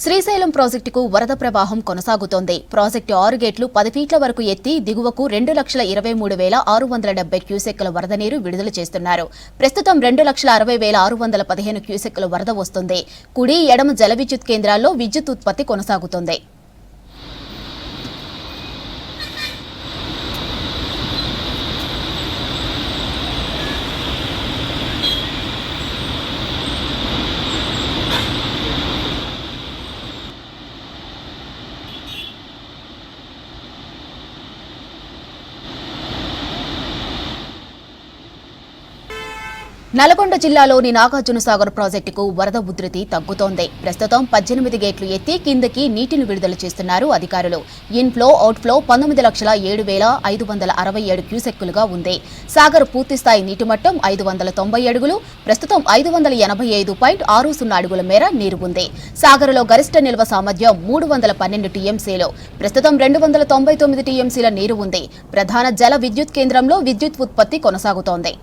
శ్రీశైలం ప్రాజెక్టుకు వరద ప్రవాహం కొనసాగుతోంది. ప్రాజెక్టు 6 గేట్లు 10 ఫీట్ల వరకు ఎత్తి దిగువకు 2,23,670 క్యూసెక్కుల వరద నీరు విడుదల చేస్తున్నారు. ప్రస్తుతం 2,60,615 క్యూసెక్కుల వరద వస్తుంది. కుడి, ఎడమ జల విద్యుత్ కేంద్రాల్లో విద్యుత్ ఉత్పత్తి కొనసాగుతోంది. నల్గొండ జిల్లాలోని నాగార్జునసాగర్ ప్రాజెక్టుకు వరద ఉధృతి తగ్గుతోంది. ప్రస్తుతం 18 గేట్లు ఎత్తి కిందకి నీటిని విడుదల చేస్తున్నారు అధికారులు. ఇన్ఫ్లో, అవుట్ఫ్లో 19,07,567 క్యూసెక్కులుగా ఉంది. సాగర్ పూర్తిస్థాయి నీటి మట్టం 590 అడుగులు. ప్రస్తుతం 585.60 అడుగుల మేర నీరు ఉంది. సాగర్లో గరిష్ట నిల్వ సామర్థ్యం 312 టీఎంసీలు. ప్రస్తుతం 299 టీఎంసీల నీరు ఉంది. ప్రధాన జల విద్యుత్ కేంద్రంలో విద్యుత్ ఉత్పత్తి కొనసాగుతోంది.